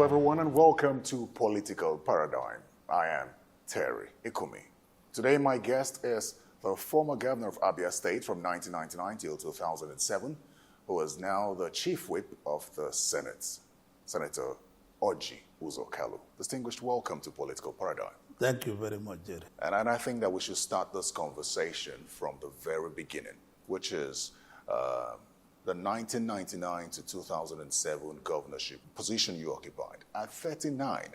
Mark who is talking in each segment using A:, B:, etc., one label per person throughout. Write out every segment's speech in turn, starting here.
A: everyone, and welcome to Political Paradigm. I am Terry Ikumi. Today, my guest is the former governor of Abia State from 1999 till 2007, who is now the chief whip of the Senate, Senator Orji Kalu. Distinguished, welcome to Political Paradigm.
B: Thank you very much, Jerry.
A: And I think that we should start this conversation from the very beginning, which is the 1999 to 2007 governorship position you occupied. At 39,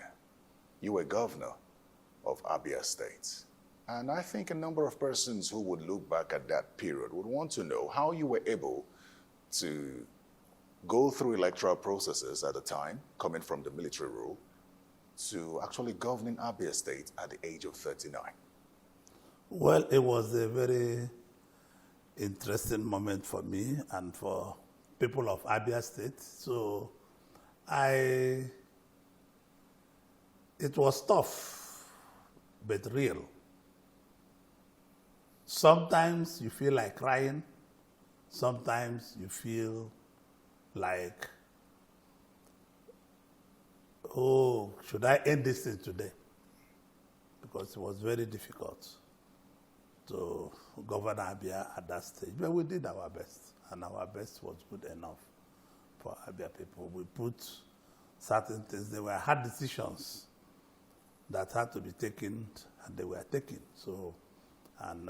A: you were governor of Abia State. And I think a number of persons who would look back at that period would want to know how you were able to go through electoral processes at the time, coming from the military rule, to actually governing Abia State at the age of 39.
B: Well, it was a very interesting moment for me and for people of Abia State. So it was tough, but real. Sometimes you feel like crying. Sometimes you feel like, oh, should I end this thing today? Because it was very difficult to govern Abia at that stage. But we did our best, and our best was good enough for Abia people. We put certain things, they were hard decisions that had to be taken, and they were taken. So, and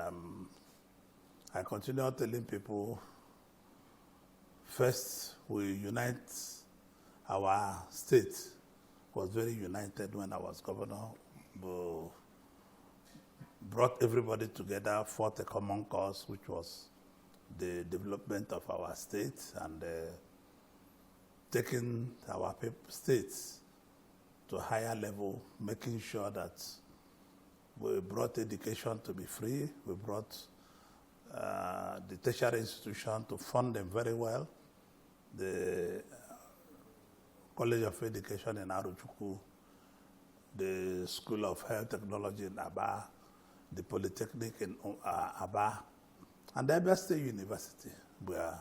B: I continue telling people, first, we unite our state. Was very united when I was governor. We brought everybody together, fought a common cause, which was the development of our state and taking our states to a higher level, making sure that we brought education to be free. We brought the tertiary institution to fund them very well. The College of Education in Aruchuku, the School of Health Technology in Abia, the Polytechnic in Abia, and the Abia State University were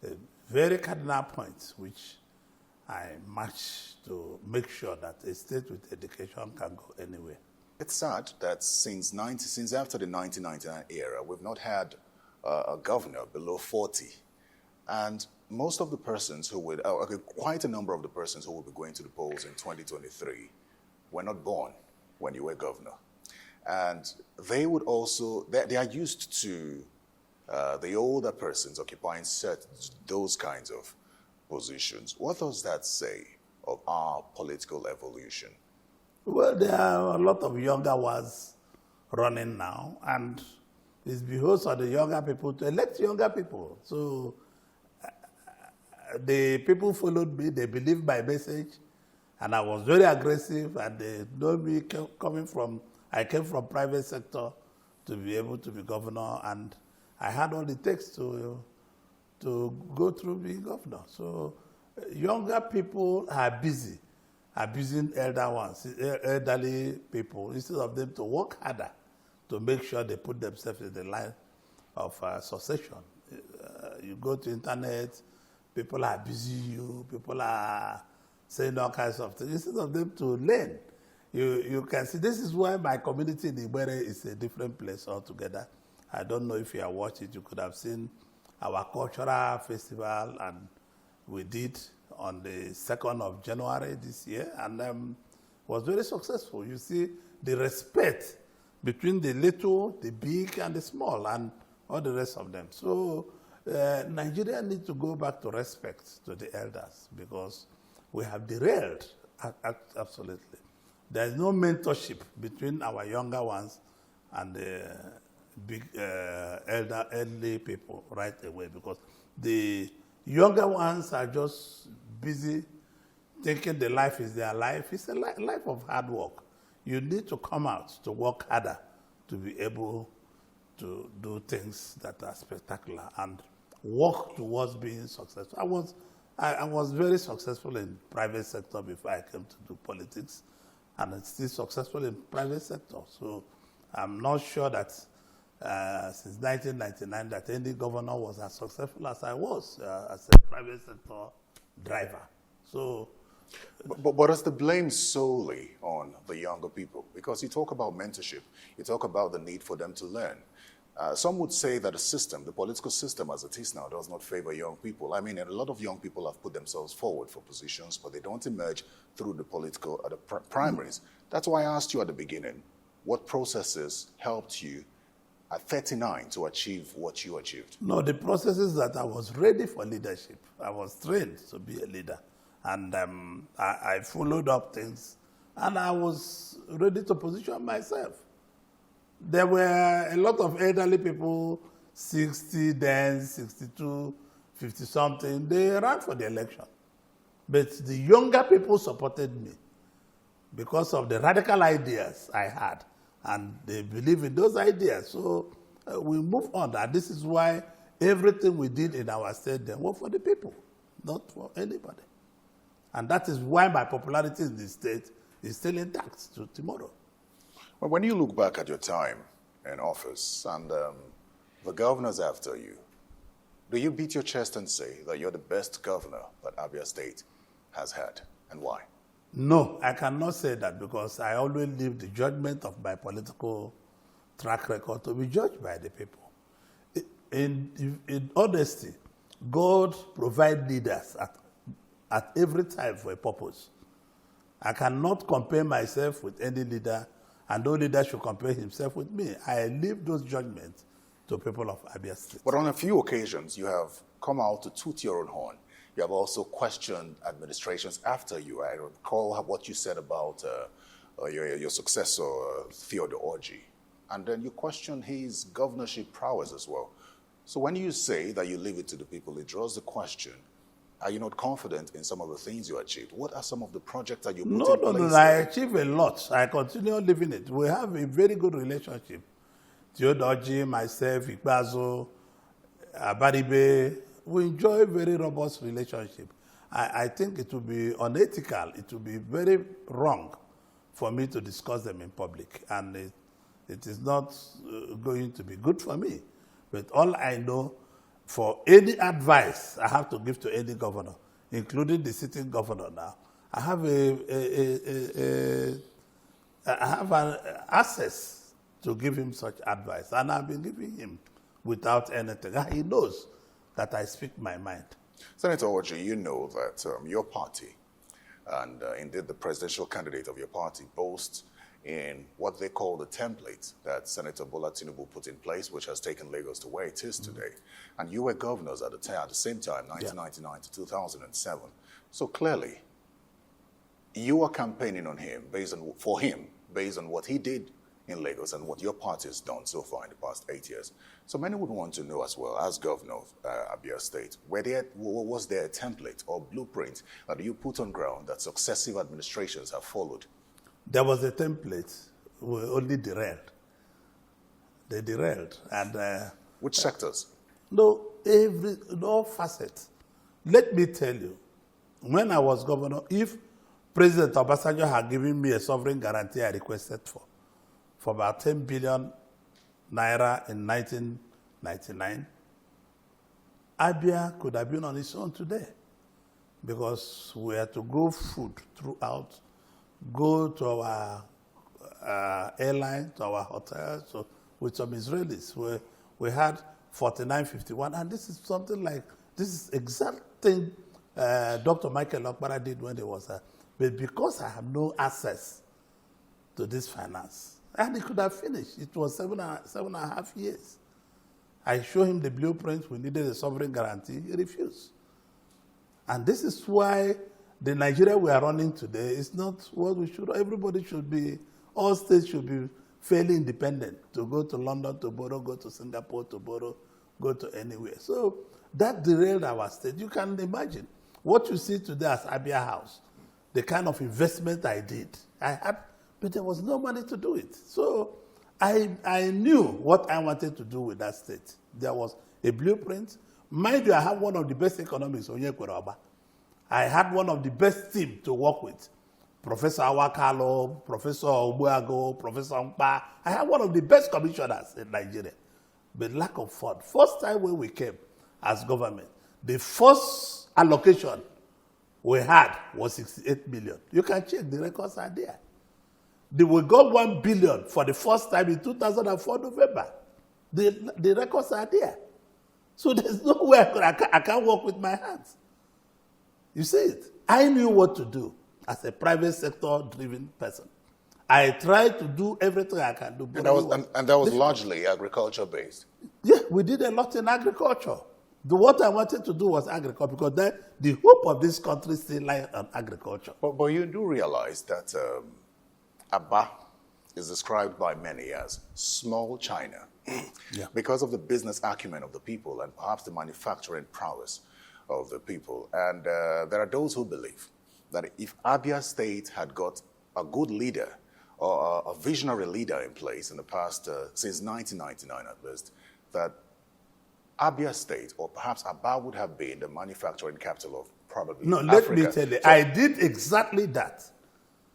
B: a very cardinal points which I matched to make sure that a state with education can go anywhere.
A: It's sad that since after the 1999 era, we've not had a governor below 40. And most of the persons who would, quite a number of the persons who will be going to the polls in 2023 were not born when you were governor. And they would also, they are used to the older persons occupying those kinds of positions. What does that say of our political evolution?
B: Well, there are a lot of younger ones running now, and it's because of the younger people to elect younger people. So the people followed me, they believed my message, and I was very aggressive, and they know me I came from private sector to be able to be governor, and I had all it takes to go through being governor. So younger people are busy, abusing elderly people, instead of them to work harder to make sure they put themselves in the line of succession. You go to internet, people are abusing you, people are saying all kinds of things, instead of them to learn. You can see, this is why my community in Igbo is a different place altogether. I don't know if you have watched it, you could have seen our cultural festival, and we did on the 2nd of January this year, and was very successful. You see the respect between the little, the big, and the small, and all the rest of them. So Nigeria needs to go back to respect to the elders, because we have derailed, absolutely. There is no mentorship between our younger ones and the big elderly people right away, because the younger ones are just busy thinking the life is their life. It's a life of hard work. You need to come out to work harder to be able to do things that are spectacular and work towards being successful. I was very successful in private sector before I came to do politics, and I'm still successful in private sector. So I'm not sure that since 1999 that any governor was as successful as I was as a private sector driver. So
A: But is the blame solely on the younger people? Because you talk about mentorship, you talk about the need for them to learn. Some would say that the political system as it is now, does not favor young people. I mean, a lot of young people have put themselves forward for positions, but they don't emerge through the political primaries. That's why I asked you at the beginning, what processes helped you at 39 to achieve what you achieved?
B: No, the processes that I was ready for leadership. I was trained to be a leader. And I followed up things. And I was ready to position myself. There were a lot of elderly people, 60 then, 62, 50-something. They ran for the election. But the younger people supported me because of the radical ideas I had. And they believe in those ideas. So we move on. And this is why everything we did in our state then was for the people, not for anybody. And that is why my popularity in the state is still intact to tomorrow.
A: Well, when you look back at your time in office and the governors after you, do you beat your chest and say that you're the best governor that Abia State has had, and why?
B: No, I cannot say that because I always leave the judgment of my political track record to be judged by the people. In honesty, God provides leaders at every time for a purpose. I cannot compare myself with any leader, and no leader should compare himself with me. I leave those judgments to people of Abia State.
A: But on a few occasions, you have come out to toot your own horn. You have also questioned administrations after you. I recall what you said about your successor, Theodore Orji. And then you questioned his governorship prowess as well. So when you say that you leave it to the people, it draws the question, are you not confident in some of the things you achieved? What are some of the projects that you put in place?
B: No, I achieved a lot. I continue living it. We have a very good relationship. Theodore Orji, myself, Ikbazo, Abaribe, we enjoy a very robust relationship. I think it would be unethical, it would be very wrong for me to discuss them in public. And it is not going to be good for me. But all I know, for any advice I have to give to any governor, including the sitting governor now, I have an access to give him such advice. And I've been giving him without anything. And he knows that I speak my mind.
A: Senator Orji, you know that your party, and indeed the presidential candidate of your party, boasts in what they call the template that Senator Bola Tinubu put in place, which has taken Lagos to where it is today. And you were governors at the same time, 1999 to 2007. So clearly, you are campaigning on him, for him, based on what he did in Lagos and what your party has done so far in the past 8 years. So many would want to know as well, as governor of Abia State, was there a template or blueprint that you put on ground that successive administrations have followed?
B: There was a template, we only derailed. They derailed. And
A: which sectors?
B: No, all facets. Let me tell you, when I was governor, if President Obasanjo had given me a sovereign guarantee I requested for about 10 billion naira in 1999, Abia could have been on its own today because we had to grow food throughout, go to our airline, to our hotels, so with some Israelis. We had 4951, and this is something like, this is exact thing Dr. Michael Okpara did when he was there. But because I have no access to this finance, and he could have finished. It was 7.5 years. I showed him the blueprint. We needed a sovereign guarantee. He refused. And this is why the Nigeria we are running today is not what we should. Everybody should be, all states should be fairly independent to go to London to borrow, go to Singapore to borrow, go to anywhere. So that derailed our state. You can imagine what you see today as Abia House, the kind of investment I did. I had, but there was no money to do it. So I knew what I wanted to do with that state. There was a blueprint. Mind you, I have one of the best economists, Onyekweroba. I had one of the best teams to work with. Professor Kalu, Professor Obuago, Professor Mpa. I had one of the best commissioners in Nigeria. But lack of fund. First time when we came as government, the first allocation we had was 68 million. You can check, the records are there. We got 1 billion for the first time in 2004 November. The records are there. So there's no way I can't work with my hands. You see it? I knew what to do as a private sector driven person. I tried to do everything I can do.
A: And that was largely agriculture based.
B: Yeah, we did a lot in agriculture. What I wanted to do was agriculture, because the hope of this country still lies on agriculture.
A: But you do realize that Abba is described by many as small China because of the business acumen of the people and perhaps the manufacturing prowess of the people. And there are those who believe that if Abia State had got a good leader or a visionary leader in place in the past, since 1999 at least, that Abia State or perhaps Abba would have been the manufacturing capital of probably
B: No,
A: Africa.
B: let me tell you, I did exactly that.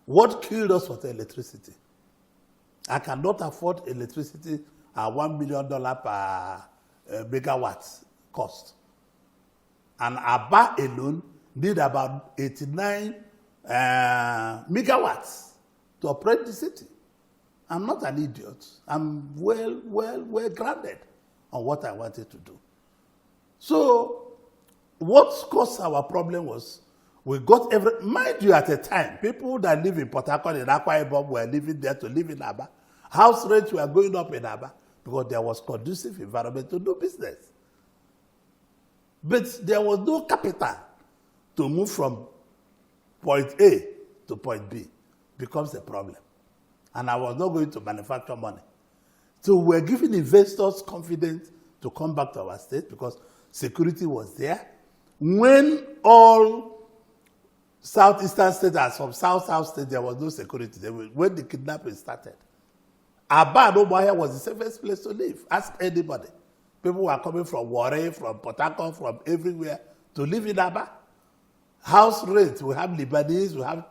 B: What killed us was electricity. I cannot afford electricity at $1 million per megawatt cost. And Abba alone need about 89 megawatts to operate the city. I'm not an idiot. I'm well grounded on what I wanted to do. So what caused our problem was we got mind you, at a time, people that live in Port Harcourt and Akwa Ibom were living there to live in Abba. House rates were going up in Abba because there was conducive environment to do business. But there was no capital to move from point A to point B. Becomes a problem. And I was not going to manufacture money. So we're giving investors confidence to come back to our state because security was there. When all southeastern states and some south states, there was no security. When the kidnapping started, Abba and Omohia was the safest place to live. Ask anybody. People were coming from Warri, from Port Harcourt, from everywhere to live in Abba. House rent, we have Lebanese, we have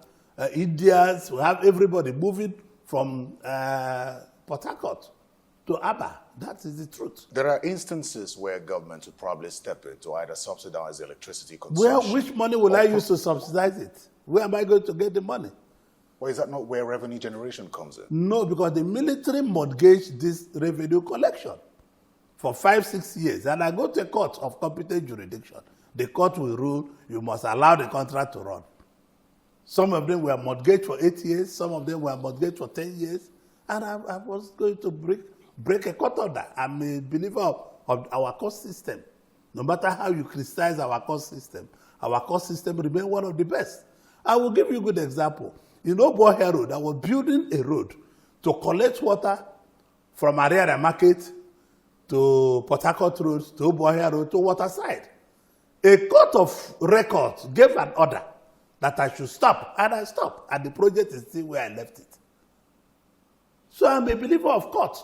B: Indians, we have everybody moving from Port Harcourt to Abba. That is the truth.
A: There are instances where government would probably step in to either subsidize electricity consumption.
B: Which money will I use to subsidize it? Where am I going to get the money?
A: Or is that not where revenue generation comes in?
B: No, because the military mortgaged this revenue collection for 5-6 years. And I go to a court of competent jurisdiction. The court will rule you must allow the contract to run. Some of them were mortgaged for 8 years. Some of them were mortgaged for 10 years. And I was going to break a court order. I'm a believer of our court system. No matter how you criticize our court system remains one of the best. I will give you a good example. In Obohia Road, I was building a road to collect water from Ariara Market to Port Harcourt Road to Obohia Road to Waterside. A court of records gave an order that I should stop, and I stopped, and the project is still where I left it. So I'm a believer of court.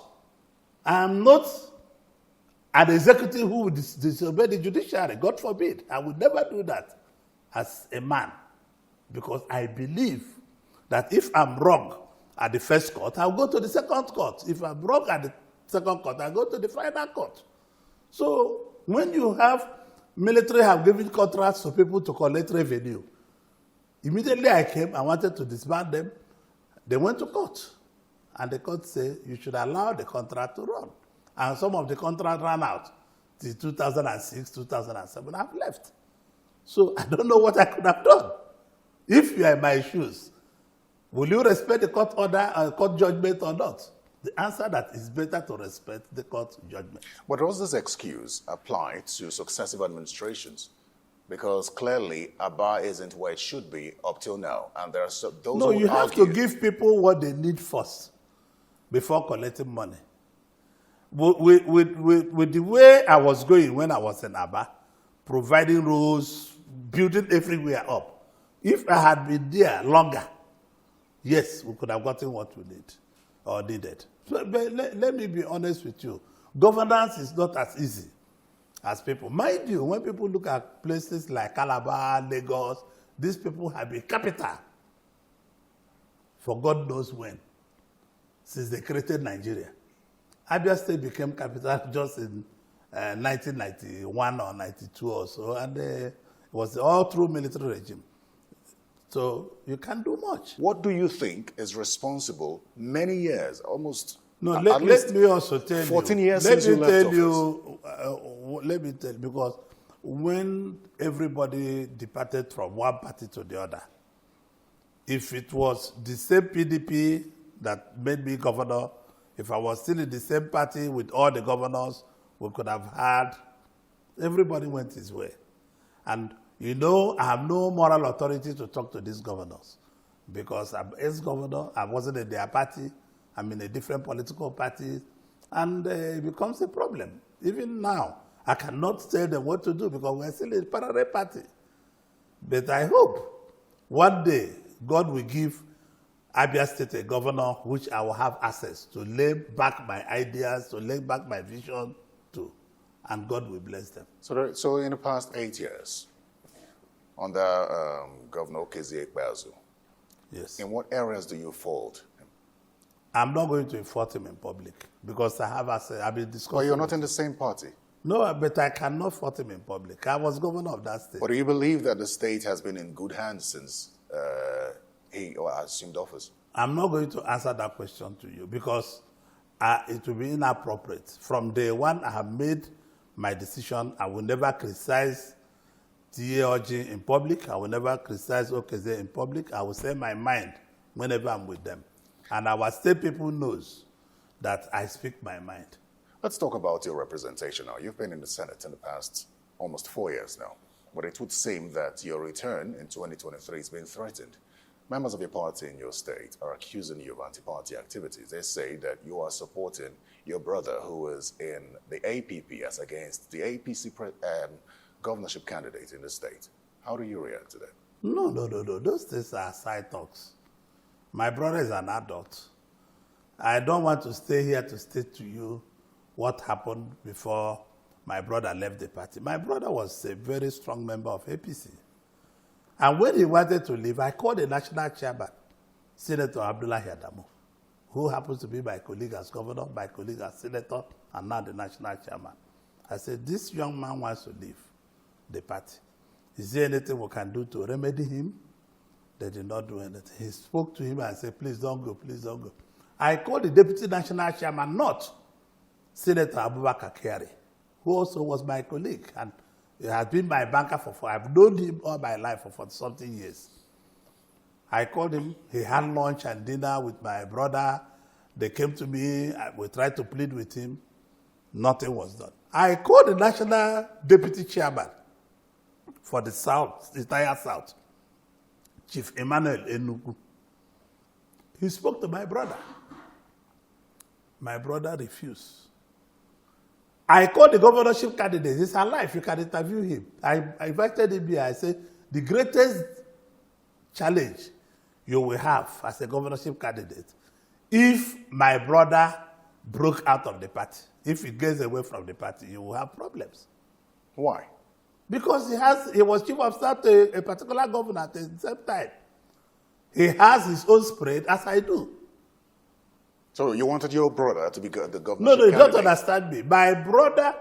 B: I'm not an executive who would disobey the judiciary. God forbid. I would never do that as a man, because I believe that if I'm wrong at the first court, I'll go to the second court. If I'm wrong at the second court, I'll go to the final court. So when you have military have given contracts to people to collect revenue, immediately I came, I wanted to disband them. They went to court. And the court said, you should allow the contract to run. And some of the contract ran out till 2006, 2007. I've left. So I don't know what I could have done. If you are in my shoes, will you respect the court order or court judgment or not? The answer that is better to respect the court judgment.
A: But does this excuse apply to successive administrations? Because clearly, Abba isn't where it should be up till now. And there are those
B: No,
A: who
B: you have
A: argue
B: to give people what they need first before collecting money. With the way I was going when I was in Abba, providing roads, building everywhere up, if I had been there longer, yes, we could have gotten what we need or needed. So, but let me be honest with you. Governance is not as easy as people. Mind you, when people look at places like Calabar, Lagos, these people have been capital for God knows when, since they created Nigeria. Abia State became capital just in 1991 or 92 or so, and it was all through military regime. So you can't do much.
A: What do you think is responsible many years, almost
B: No,
A: at
B: let
A: least
B: me also tell
A: 14
B: you.
A: years since you left office?
B: Let me tell you, because when everybody departed from one party to the other, if it was the same PDP that made me governor, if I was still in the same party with all the governors, we could have had, everybody went his way. And you know, I have no moral authority to talk to these governors because I'm ex-governor, I wasn't in their party, I'm in a different political party, and it becomes a problem. Even now, I cannot tell them what to do because we're still in a parallel party. But I hope one day God will give Abia State a governor which I will have access to lay back my ideas, to lay back my vision to, and God will bless them.
A: So in the past 8 years, under Governor Okezie Ikpeazu,
B: yes.
A: In what areas do you fault him?
B: I'm not going to fault him in public because I've been discussing.
A: But you're not in the same party.
B: No, but I cannot fault him in public. I was governor of that state.
A: But do you believe that the state has been in good hands since he assumed office?
B: I'm not going to answer that question to you because it will be inappropriate. From day one, I have made my decision. I will never criticize Orji in public. I will never criticize Okezie in public. I will say my mind whenever I'm with them. And our state people knows that I speak my mind.
A: Let's talk about your representation now. You've been in the Senate in the past almost 4 years now. But it would seem that your return in 2023 is being threatened. Members of your party in your state are accusing you of anti-party activities. They say that you are supporting your brother who is in the APP as against the APC governorship candidate in the state. How do you react to that?
B: No. Those things are side talks. My brother is an adult. I don't want to stay here to state to you what happened before my brother left the party. My brother was a very strong member of APC. And when he wanted to leave, I called the national chairman, Senator Abdullahi Adamu, who happens to be my colleague as governor, my colleague as senator, and now the national chairman. I said, this young man wants to leave the party. Is there anything we can do to remedy him? They did not do anything. He spoke to him and said, please don't go, please don't go. I called the deputy national chairman, not Senator Abubakar Kyari, who also was my colleague, and he has been my banker I've known him all my life for 40-something years. I called him, he had lunch and dinner with my brother. They came to me, we tried to plead with him. Nothing was done. I called the national deputy chairman for the South, the entire South, Chief Emmanuel Enugu. He spoke to my brother. My brother refused. I called the governorship candidate. He's alive. You can interview him. I invited him here. I said, the greatest challenge you will have as a governorship candidate, if my brother broke out of the party, if he gets away from the party, you will have problems.
A: Why?
B: Because he was chief of staff to a particular governor at the same time. He has his own spread, as I do.
A: So you wanted your brother to be the governor?
B: No, you don't understand me. My brother,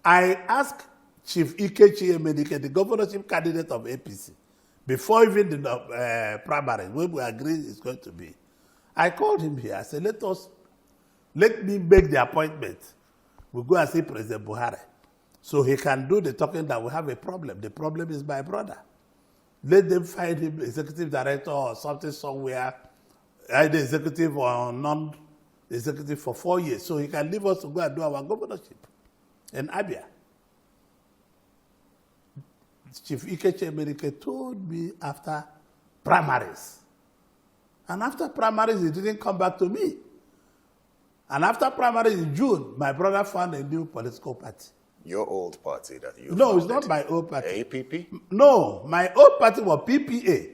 B: I asked Chief Ikechi Emenike, the governorship candidate of APC, before even the primary, when we agreed it's going to be. I called him here. I said, let me make the appointment. We'll go and see President Buhari. So he can do the talking that we have a problem. The problem is my brother. Let them find him executive director or something somewhere, either executive or non-executive for 4 years, so he can leave us to go and do our governorship in Abia. Chief Ikechi Emenike told me after primaries. And after primaries, he didn't come back to me. And after primaries in June, my brother found a new political party.
A: Your old party that you
B: No,
A: founded.
B: it's not my old party.
A: APP?
B: No, my old party was PPA.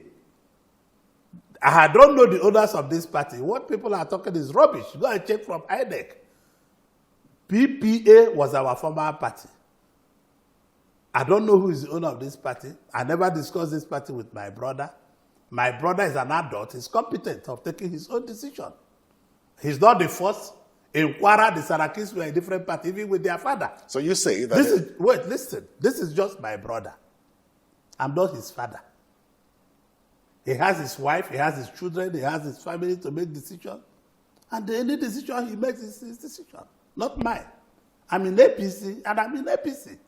B: I don't know the owners of this party. What people are talking is rubbish. Go and check from INEC. PPA was our former party. I don't know who is the owner of this party. I never discussed this party with my brother. My brother is an adult. He's competent of taking his own decision. He's not the first. In Kwara, the Sarakis were a different party, even with their father.
A: So you say that...
B: Wait, listen. This is just my brother. I'm not his father. He has his wife, he has his children, he has his family to make decisions. And any decision he makes is his decision, not mine. I'm in APC, and I'm in APC.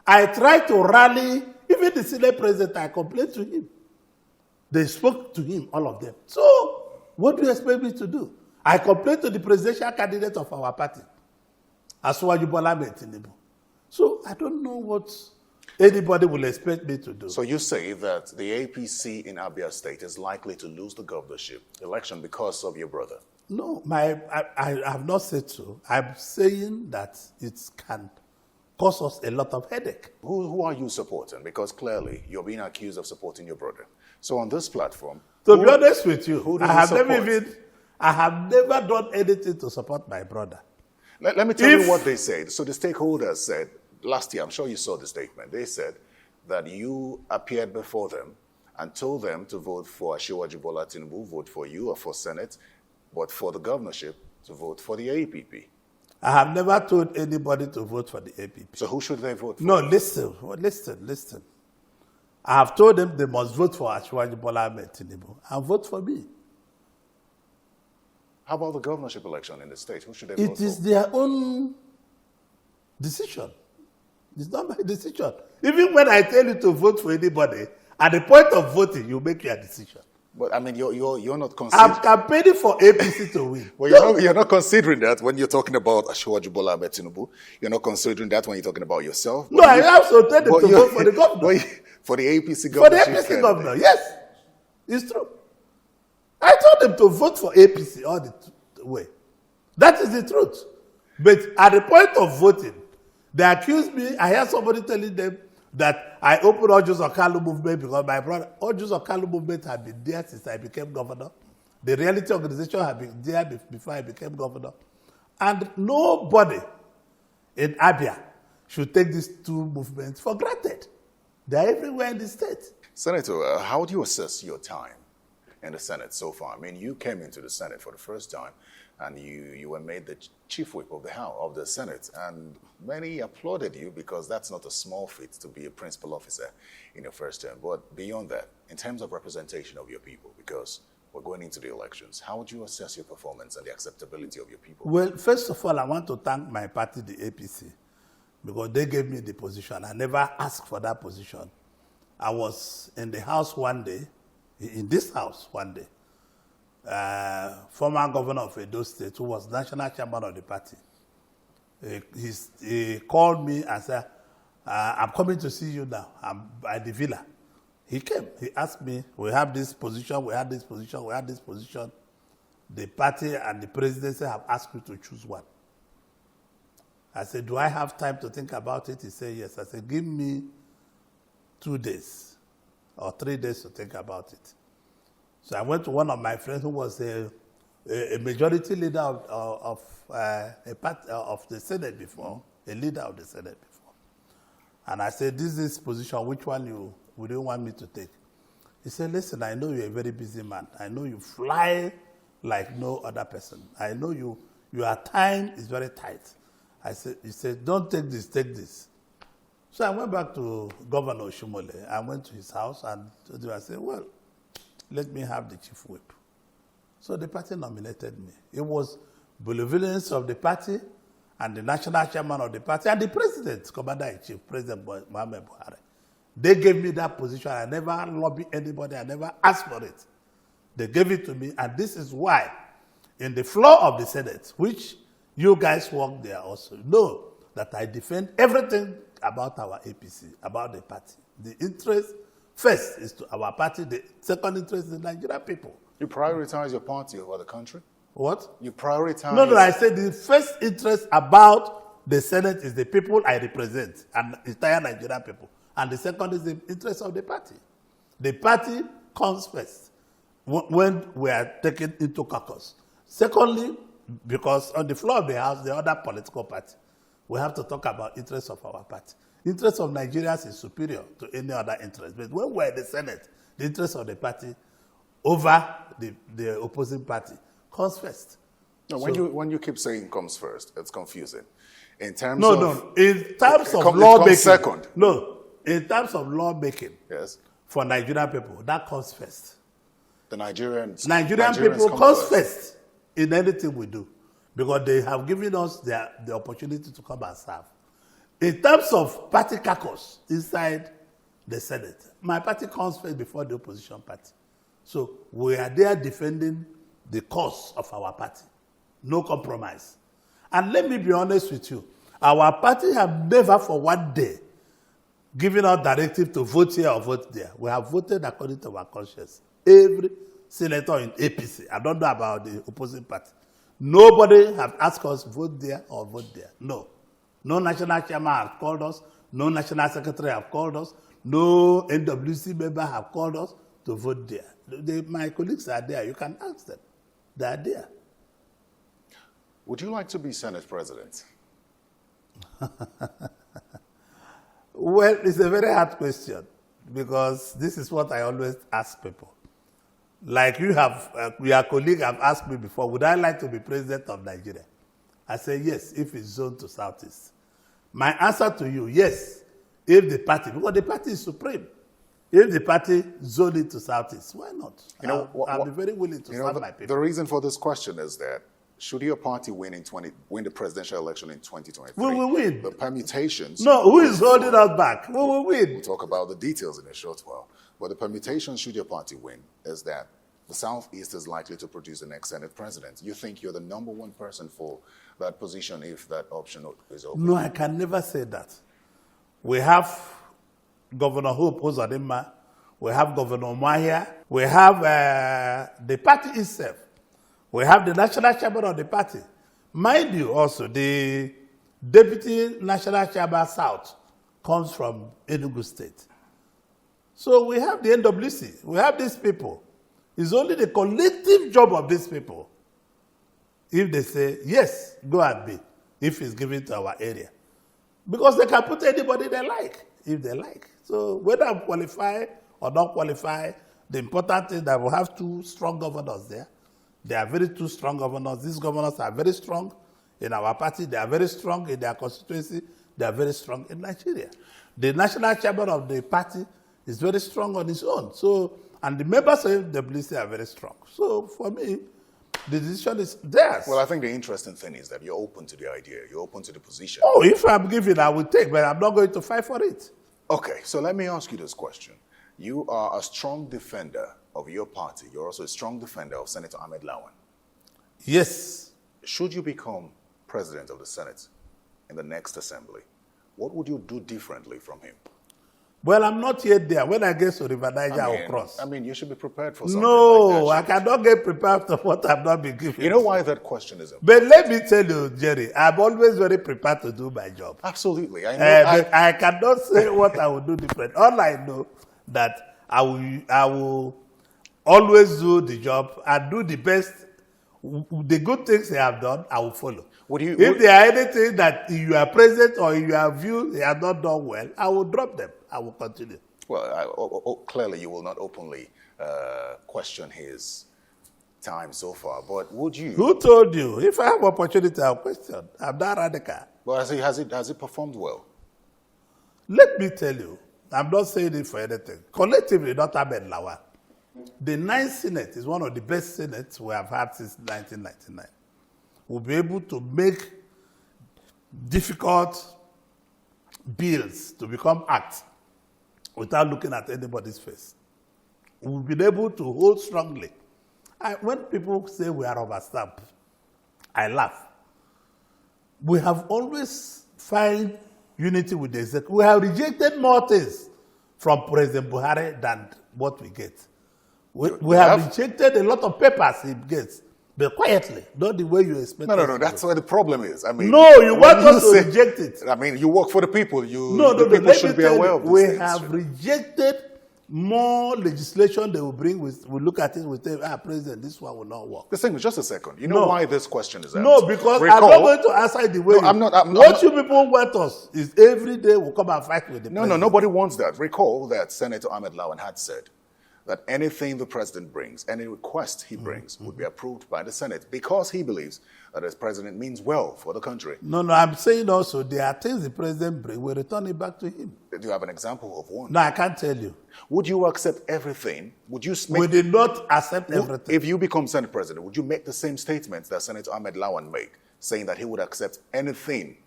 B: I tried to rally, even the Senate president, I complained to him. They spoke to him, all of them. So, what do you expect me to do? I complained to the presidential candidate of our party, Asuwaju Bola Ahmed Tinubu. So, I don't know what anybody will expect me to do.
A: So you say that the APC in Abia State is likely to lose the governorship election because of your brother?
B: No, I have not said so. I'm saying that it can cause us a lot of headache.
A: Who are you supporting? Because clearly you're being accused of supporting your brother. So on this platform,
B: to be honest with you,
A: who do
B: I have never done anything to support my brother.
A: Let me tell you what they said. So the stakeholders said last year, I'm sure you saw the statement. They said that you appeared before them and told them to vote for Asiwaju Bola Tinubu, vote for you or for Senate, but for the governorship to vote for the APP.
B: I have never told anybody to vote for the APP.
A: So who should they vote for?
B: No, listen. I have told them they must vote for Asiwaju Bola Ahmed Tinubu and vote for me.
A: How about the governorship election in the state? Who should they vote for?
B: It is their own decision. It's not my decision. Even when I tell you to vote for anybody, at the point of voting, you make your decision.
A: But I mean, you're not considering.
B: I'm campaigning for APC to win.
A: Well, you're not considering that when you're talking about Asiwaju Bola Ahmed Tinubu. You're not considering that when you're talking about yourself.
B: No, I also tell them to vote for the governor.
A: For the APC
B: For
A: governor.
B: the APC governor, yes. It's true. I told them to vote for APC all the way. That is the truth. But at the point of voting, they accused me. I heard somebody telling them that I opened Orji Kalu movement because my brother, Orji Kalu movement had been there since I became governor. The reality organization had been there before I became governor. And nobody in Abia should take these two movements for granted. They're everywhere in the state.
A: Senator, how do you assess your time in the Senate so far? I mean, you came into the Senate for the first time, and you were made the chief whip of the House of the Senate, and many applauded you because that's not a small feat to be a principal officer in your first term. But beyond that, in terms of representation of your people, because we're going into the elections, how would you assess your performance and the acceptability of your people?
B: Well, first of all, I want to thank my party, the APC, because they gave me the position. I never asked for that position. I was in the house one day, in this house one day. Former governor of Edo State, who was national chairman of the party, he called me and said, I'm coming to see you now. I'm at the villa. He came. He asked me, we have this position, we have this position, we have this position. The party and the presidency have asked you to choose one. I said, do I have time to think about it? He said, yes. I said, give me 2 days or 3 days to think about it. So I went to one of my friends who was a majority leader of the Senate before, a leader of the Senate before. And I said, this is position, which one would you want me to take? He said, listen, I know you're a very busy man. I know you fly like no other person. I know your time is very tight. He said, don't take this, take this. So I went back to Governor Oshomole. I went to his house and I said, well, let me have the chief whip. So the party nominated me. It was benevolence of the party and the national chairman of the party and the president, commander-in-chief, President Muhammad Buhari. They gave me that position. I never lobbied anybody. I never asked for it. They gave it to me, and this is why in the floor of the Senate, which you guys work there also, know that I defend everything about our APC, about the party. The interest first is to our party. The second interest is the Nigerian people.
A: You prioritize your party over the country?
B: What?
A: You prioritize...
B: No, I said the first interest about the Senate is the people I represent and the entire Nigerian people. And the second is the interest of the party. The party comes first when we are taken into caucus. Secondly, because on the floor of the House, the other political party, we have to talk about interests of our party. Interest of Nigerians is superior to any other interest. But when we're in the Senate, the interest of the party over the opposing party comes first.
A: No, when you keep saying comes first, it's confusing. In terms
B: in terms of lawmaking.
A: Second.
B: No, in terms of lawmaking.
A: Yes.
B: For Nigerian people, that comes first.
A: The Nigerian
B: people come first in anything we do because they have given us the opportunity to come and serve. In terms of party caucus inside the Senate, my party comes first before the opposition party. So we are there defending the cause of our party. No compromise. And let me be honest with you, our party have never for one day given out directive to vote here or vote there. We have voted according to our conscience. Every senator in APC, I don't know about the opposing party, nobody have asked us vote there or vote there. No. No national chairman have called us. No national secretary have called us. No NWC member have called us to vote there. My colleagues are there. You can ask them. They are there.
A: Would you like to be Senate President?
B: Well, it's a very hard question because this is what I always ask people. Like your colleague have asked me before, would I like to be president of Nigeria? I say yes, if it's zoned to Southeast. My answer to you, yes, if the party, because the party is supreme. If the party zoned it to Southeast, why not? I'll be very willing to serve my people.
A: The reason for this question is that should your party win the presidential election in 2023?
B: We will win.
A: The permutations.
B: No, who is holding us back? We will win.
A: We'll talk about the details in a short while. But the permutations, should your party win, is that the Southeast is likely to produce the next Senate president. You think you're the number one person for that position if that option is open?
B: No, I can never say that. We have Governor Hope Uzodimma. We have Governor Mahia. We have the party itself. We have the national chairman of the party. Mind you also, the deputy national chairman South comes from Enugu State. So we have the NWC. We have these people. It's only the collective job of these people. If they say, yes, go and be, if it's given to our area. Because they can put anybody they like, if they like. So whether I'm qualified or not qualified, the important thing is that we have two strong governors there. They are two strong governors. These governors are very strong in our party. They are very strong in their constituency. They are very strong in Nigeria. The national chairman of the party is very strong on his own. So, and the members of NWC are very strong. So for me, the decision is theirs.
A: Well, I think the interesting thing is that you're open to the idea. You're open to the position.
B: Oh, if I'm given, I will take, but I'm not going to fight for it.
A: Okay, so let me ask you this question. You are a strong defender of your party. You're also a strong defender of Senator Ahmed Lawan.
B: Yes.
A: Should you become president of the Senate in the next assembly, what would you do differently from him?
B: Well, I'm not yet there. When I get to River Niger, I will cross.
A: I mean, you should be prepared for something
B: No,
A: like that.
B: I cannot get prepared for what I've not been given.
A: You know why that question is important?
B: But let me tell you, Jerry, I'm always very prepared to do my job.
A: Absolutely. I know.
B: But I cannot say what I will do different. All I know that I will always do the job and do the best. The good things they have done, I will follow. If there are anything that you are present or you have viewed they have not done well, I will drop them. I will continue.
A: Well, clearly you will not openly question his time so far, but would you?
B: Who told you? If I have opportunity, I'll question. I'm not radical.
A: Well, has it performed well?
B: Let me tell you, I'm not saying it for anything. Collectively, not Ahmed Lawan. The 9th Senate is one of the best Senates we have had since 1999. We'll be able to make difficult bills to become acts without looking at anybody's face. We've been able to hold strongly. When people say we are overstaffed, I laugh. We have always found unity with the executive. We have rejected more things from President Buhari than what we get. We have rejected a lot of papers he gets, but quietly, not the way you expect.
A: No. That's where the problem is. I mean,
B: no, you want us to reject it.
A: I mean, you work for the people.
B: The people
A: should be aware of this.
B: We have rejected more legislation they will bring. We look at it. We say, President, this one will not work.
A: The thing is, just a second. You know why this question is asked?
B: No, because I'm not going to answer the way. What you people want us is every day we'll come and fight with the president.
A: No, nobody wants that. Recall that Senator Ahmed Lawan had said that anything the president brings, any request he brings, would be approved by the Senate because he believes that as president means well for the country.
B: No, I'm saying also there are things the president brings, we return it back to him.
A: Do you have an example of one?
B: No, I can't tell you.
A: Would you accept everything? Would you
B: We did not accept everything.
A: If you become Senate president, would you make the same statements that Senator Ahmed Lawan made, saying that he would accept anything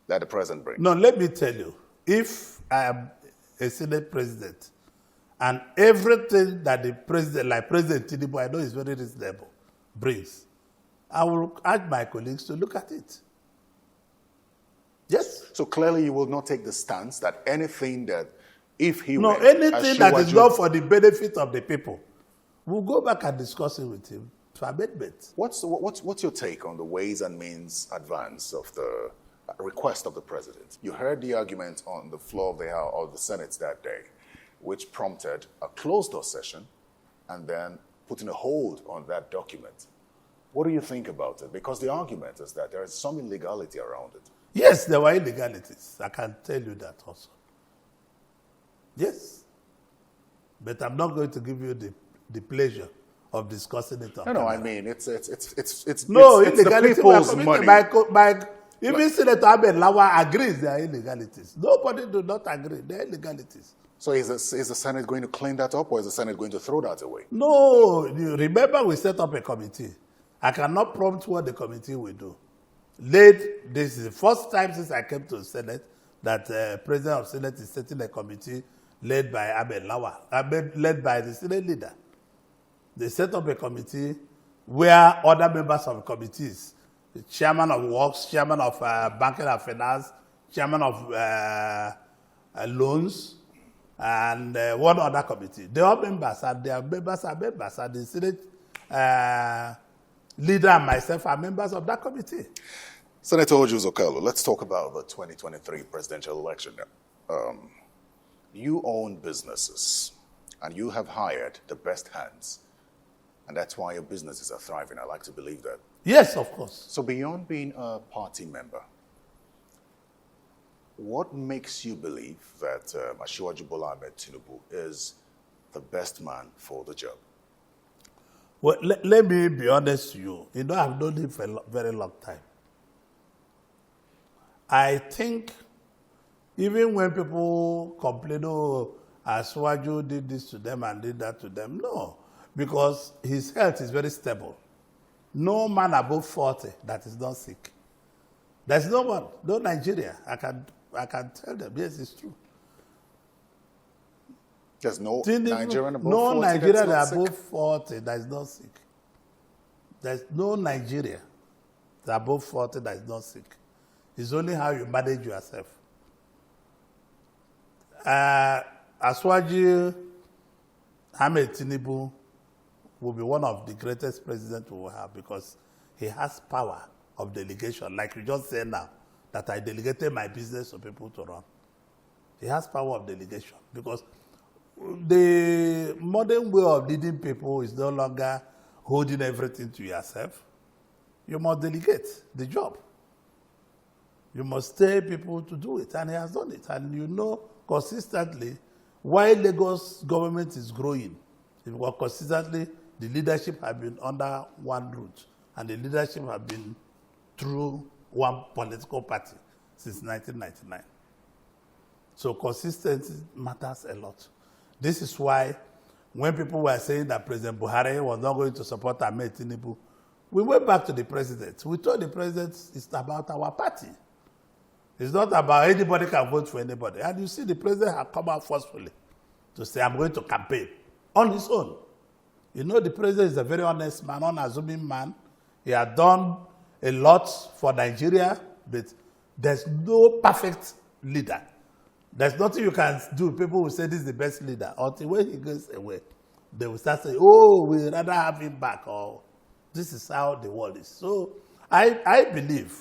A: that the president brings?
B: No, let me tell you. If I am a Senate president, and everything that the president, like President Tinubu, I know is very reasonable, brings, I will ask my colleagues to look at it. Yes.
A: So clearly you will not take the stance that anything that, if he
B: No,
A: went,
B: anything that is not for the benefit of the people, we'll go back and discuss it with him for amendment.
A: What's your take on the ways and means advance of the request of the president? You heard the argument on the floor of the Senate that day, which prompted a closed-door session and then putting a hold on that document. What do you think about it? Because the argument is that there is some illegality around it.
B: Yes, there were illegalities. I can tell you that also. Yes. But I'm not going to give you the pleasure of discussing it on
A: No, I
B: camera.
A: mean, it's
B: Illegality
A: the people's money.
B: Even Senator Ahmed Lawan agrees there are illegalities. Nobody do not agree. There are illegalities.
A: So is the Senate going to clean that up, or is the Senate going to throw that away?
B: No, you remember we set up a committee. I cannot prompt what the committee will do. This is the first time since I came to the Senate that President of Senate is setting a committee led by Ahmed Lawan, led by the Senate leader. They set up a committee where other members of committees, the chairman of Works, chairman of Banking and Finance, chairman of Loans, and one other committee. They are members, and their members are members, and the Senate leader and myself are members of that committee.
A: Senator Orji, Kalu, let's talk about the 2023 presidential election. You own businesses, and you have hired the best hands, and that's why your businesses are thriving. I like to believe that.
B: Yes, of course.
A: So beyond being a party member, what makes you believe that Asiwaju Bola Ahmed Tinubu is the best man for the job?
B: Well, let me be honest to you. You know, I've known him for a very long time. I think even when people complain, oh, Asiwaju did this to them and did that to them, no, because his health is very stable. No man above 40 that is not sick. There's no one, no Nigeria. I can tell them, yes, it's true.
A: There's no Nigerian above 40
B: no Nigerian
A: that's not
B: above 40 that is not sick. There's no Nigeria above 40 that is not sick. It's only how you manage yourself. Asiwaju Ahmed Tinubu will be one of the greatest presidents we will have because he has power of delegation, like you just said now, that I delegated my business to people to run. He has power of delegation because the modern way of leading people is no longer holding everything to yourself. You must delegate the job. You must tell people to do it, and he has done it. And you know consistently why Lagos government is growing. Because consistently the leadership have been under one root, and the leadership have been through one political party since 1999. So consistency matters a lot. This is why when people were saying that President Buhari was not going to support Ahmed Tinubu, we went back to the president. We told the president it's about our party. It's not about anybody can vote for anybody. And you see the president has come out forcefully to say, I'm going to campaign on his own. You know, the president is a very honest man, unassuming man. He has done a lot for Nigeria, but there's no perfect leader. There's nothing you can do. People will say this is the best leader. Until when he goes away, they will start saying, oh, we'd rather have him back, or this is how the world is. So I believe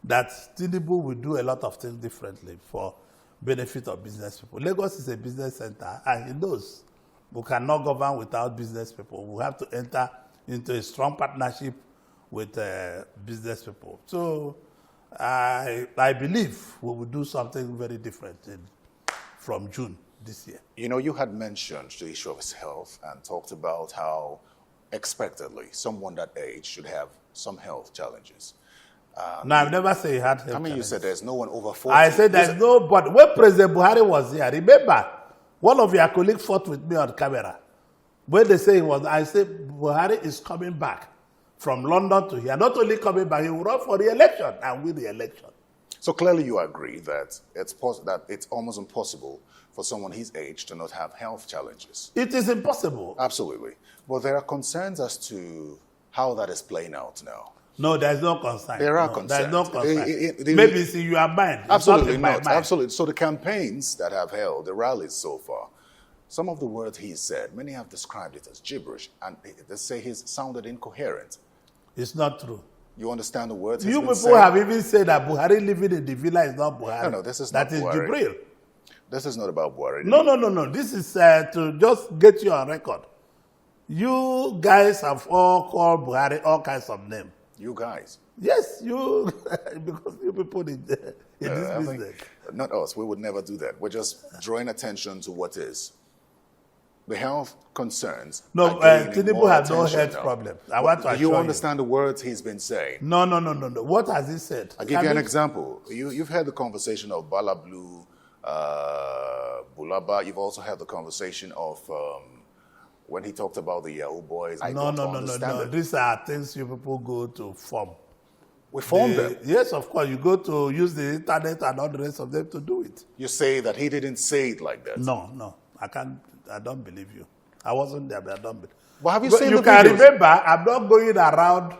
B: that Tinubu will do a lot of things differently for benefit of business people. Lagos is a business center, and he knows we cannot govern without business people. We have to enter into a strong partnership with business people. So I believe we will do something very different from June this year.
A: You know, you had mentioned the issue of his health and talked about how expectedly someone that age should have some health challenges.
B: No, I've never said he had health
A: I mean, you
B: challenges.
A: said there's no one over 40.
B: I said there's no, but when President Buhari was here, remember, one of your colleagues fought with me on camera. When they say he was, I said Buhari is coming back from London to here. Not only coming back, he will run for the election and win the election.
A: So clearly you agree that it's almost impossible for someone his age to not have health challenges.
B: It is impossible.
A: Absolutely. But there are concerns as to how that is playing out now.
B: No, there's no concern.
A: There are concerns.
B: There's no concern. Maybe it's in your mind. It's
A: Absolutely
B: not.
A: not. Absolutely. So the campaigns that have held, the rallies so far, some of the words he said, many have described it as gibberish, and they say he's sounded incoherent.
B: It's not true.
A: You understand the words he's
B: You
A: been
B: people
A: saying?
B: have even said that Buhari living in the villa is not Buhari.
A: No, this is
B: that
A: not
B: is
A: Buhari.
B: Jibril.
A: This is not about Buhari.
B: No. This is to just get you on record. You guys have all called Buhari all kinds of names.
A: You guys.
B: Yes, you, because you people in this
A: I think-
B: business.
A: not us. We would never do that. We're just drawing attention to what is. The health concerns.
B: No,
A: are gaining
B: Tinubu
A: more
B: has no
A: attention
B: health
A: now.
B: problem. I want to
A: Do
B: assure
A: you
B: you.
A: understand the words he's been saying?
B: No. What has he said?
A: I'll give you an example. You've heard the conversation of Bala Blue, Bulaba. You've also had the conversation of when he talked about the Yahoo boys. I don't understand
B: No.
A: it.
B: These are things you people go to form.
A: We formed them.
B: Yes, of course. You go to use the internet and all the rest of them to do it.
A: You say that he didn't say it like that.
B: No. I can't. I don't believe you. I wasn't there, but I don't believe.
A: But have you
B: But
A: seen
B: you
A: the
B: can
A: videos?
B: remember, I'm not going around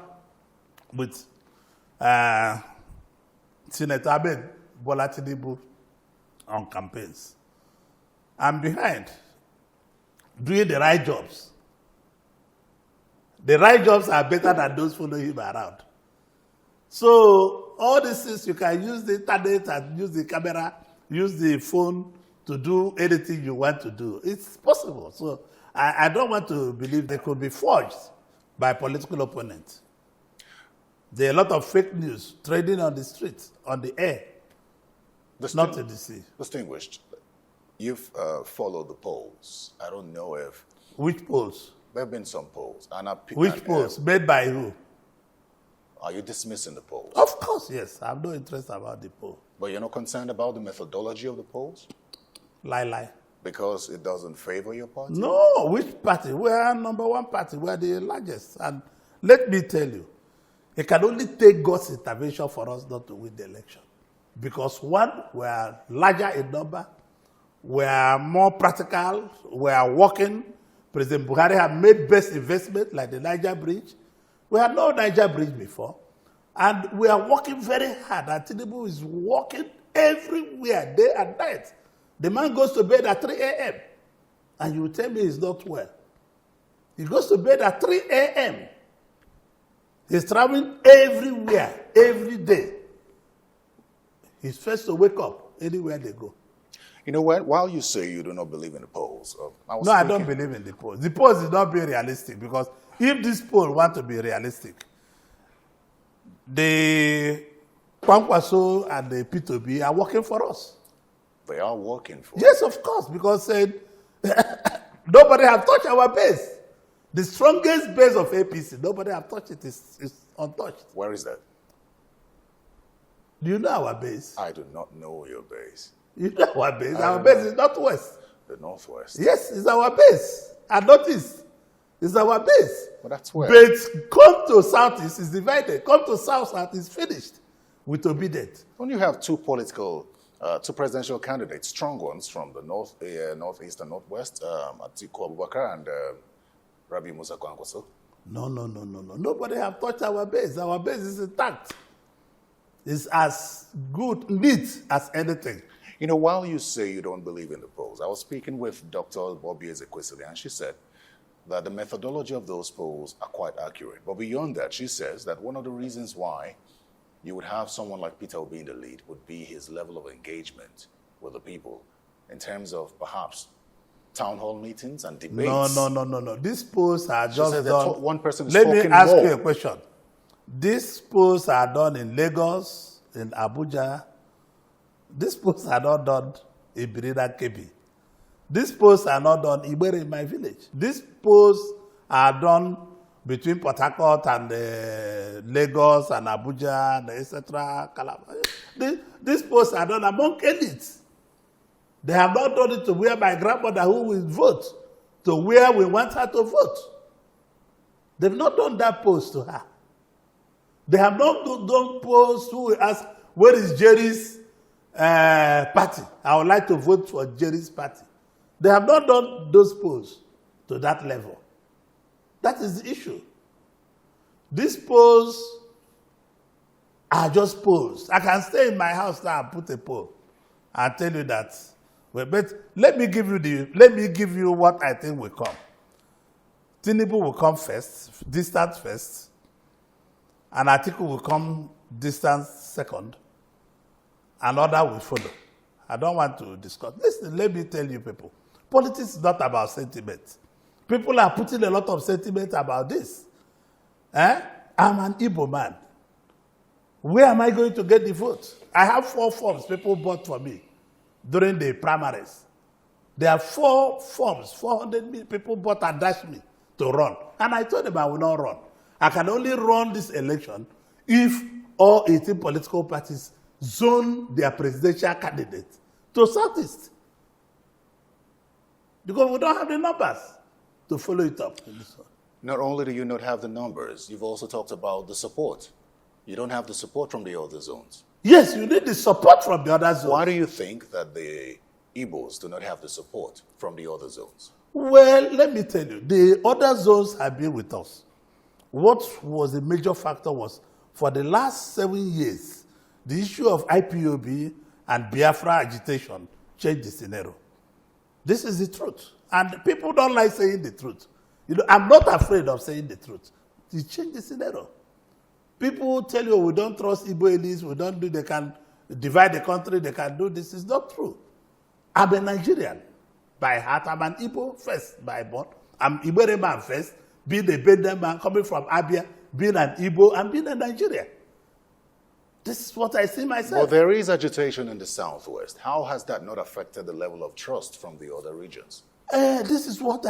B: with Senator Ahmed Bola Tinubu on campaigns. I'm behind doing the right jobs. The right jobs are better than those following him around. So all these things, you can use the internet and use the camera, use the phone to do anything you want to do. It's possible. So I don't want to believe they could be forged by political opponents. There are a lot of fake news trading on the streets, on the air, not in the sea.
A: Distinguished, you've followed the polls. I don't know if
B: Which polls?
A: there have been some polls.
B: Which polls? Made by who?
A: Are you dismissing the polls?
B: Of course, yes. I have no interest about the poll.
A: But you're not concerned about the methodology of the polls?
B: Lie.
A: Because it doesn't favor your party?
B: No, which party? We are number one party. We are the largest. And let me tell you, it can only take God's intervention for us not to win the election. Because one, we are larger in number, we are more practical, we are working. President Buhari has made best investment like the Niger Bridge. We had no Niger Bridge before. And we are working very hard. And Tinubu is working everywhere, day and night. The man goes to bed at 3 a.m. And you tell me he's not well. He goes to bed at 3 a.m. He's traveling everywhere, every day. He's first to wake up anywhere they go.
A: You know what? While you say you do not believe in the polls,
B: I don't believe in the polls. The polls is not being realistic because if this poll want to be realistic, the Kwankwaso and the P2B are working for us.
A: They are working for
B: Yes, of course, because nobody have touched our base. The strongest base of APC, nobody have touched it. It's untouched.
A: Where is that?
B: Do you know our base?
A: I do not know your base.
B: You know our base. Our base is northwest.
A: The Northwest.
B: Yes, it's our base. And northeast. It's our base.
A: But that's where.
B: But come to southeast, it's divided. Come to south, it's finished with obedient.
A: When you have two presidential candidates, strong ones from the northeast and northwest, Atiku Abubakar and Rabi Musa Kwankwaso.
B: No. Nobody have touched our base. Our base is intact. It's as good, neat as anything.
A: You know, while you say you don't believe in the polls, I was speaking with Dr. Bobby Ezekwesili, and she said that the methodology of those polls are quite accurate. But beyond that, she says that one of the reasons why you would have someone like Peter Obi in the lead would be his level of engagement with the people in terms of perhaps town hall meetings and debates.
B: No. These polls are just
A: said that
B: done.
A: one person is
B: Let me
A: talking
B: ask
A: more.
B: you a question. These polls are done in Lagos, in Abuja. These polls are not done in Birida Kebi. These posts are not done in my village. These posts are done between Port Harcourt and Lagos and Abuja and etc. These posts are done among elites. They have not done it to where my grandmother who will vote, to where we want her to vote. They've not done that post to her. They have not done posts who will ask, where is Jerry's party? I would like to vote for Jerry's party. They have not done those polls to that level. That is the issue. These polls are just polls. I can stay in my house now and put a poll and tell you that. Well, but let me give you what I think will come. Tinubu will come first, distant first, and Atiku will come distant second, and other will follow. I don't want to discuss. Listen, let me tell you people, politics is not about sentiment. People are putting a lot of sentiment about this. I'm an Igbo man. Where am I going to get the vote? I have 4 forms people bought for me during the primaries. There are 4 forms, 400 people bought and dashed me to run. And I told them I will not run. I can only run this election if all 18 political parties zone their presidential candidate to Southeast. Because we don't have the numbers to follow it up.
A: Not only do you not have the numbers, you've also talked about the support. You don't have the support from the other zones.
B: Yes, you need the support from the other zones.
A: Why do you think that the Igbos do not have the support from the other zones?
B: Well, let me tell you, the other zones have been with us. What was the major factor was, for the last 7 years, the issue of IPOB and Biafra agitation changed the scenario. This is the truth. And people don't like saying the truth. I'm not afraid of saying the truth. It changed the scenario. People tell you, we don't trust Igbo elites, we don't do, they can divide the country, they can do this. It's not true. I'm a Nigerian by heart. I'm an Igbo first by birth. I'm Igbo man first, being a Benden man, coming from Abia, being an Igbo, and being a Nigerian. This is what I see myself.
A: Well, there is agitation in the Southwest. How has that not affected the level of trust from the other regions?
B: This is what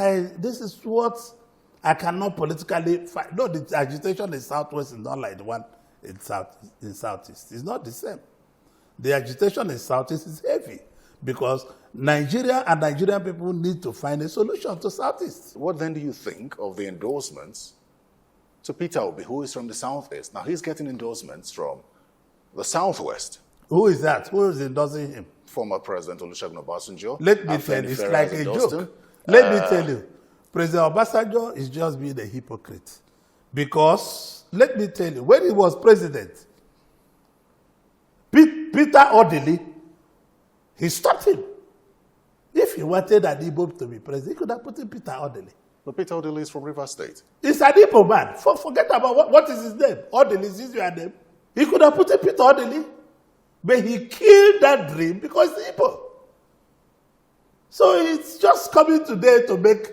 B: I cannot politically fight. No, the agitation in Southwest is not like the one in Southeast. It's not the same. The agitation in Southeast is heavy because Nigeria and Nigerian people need to find a solution to Southeast.
A: What then do you think of the endorsements to Peter Obi, who is from the Southeast? Now, he's getting endorsements from the Southwest.
B: Who is that? Who is endorsing him?
A: Former President Olusegun Obasanjo.
B: Let me tell you, it's like a joke. Let me tell you, President Obasanjo is just being a hypocrite. Because, let me tell you, when he was president, Peter Odili, he stopped him. If he wanted an Igbo to be president, he could have put in Peter Odili.
A: But Peter Odili is from Rivers State.
B: He's an Igbo man. Forget about what is his name. Odili is your name. He could have put in Peter Odili. But he killed that dream because it's Igbo. So it's just coming today to make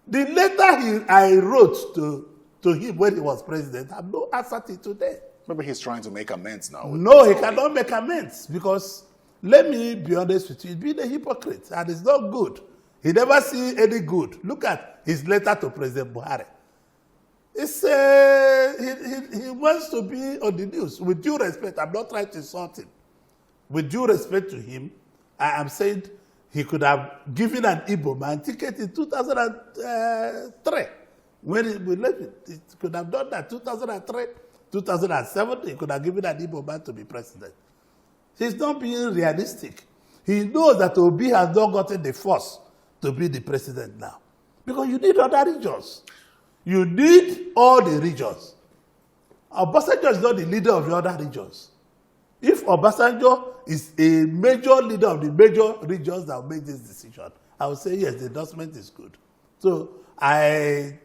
B: the letter I wrote to him when he was president. I have no answer till today.
A: Maybe he's trying to make amends now.
B: No, he cannot make amends because, let me be honest with you, he's been a hypocrite and it's not good. He never see any good. Look at his letter to President Buhari. It's, he wants to be on the news. With due respect, I'm not trying to insult him. With due respect to him, I am saying he could have given an Igbo man ticket in 2003. When we left it, he could have done that. 2003, 2007, he could have given an Igbo man to be president. He's not being realistic. He knows that Obi has not gotten the force to be the president now. Because you need other regions. You need all the regions. Obasanjo is not the leader of the other regions. If Obasanjo is a major leader of the major regions that will make this decision, I would say yes, the endorsement is good. So I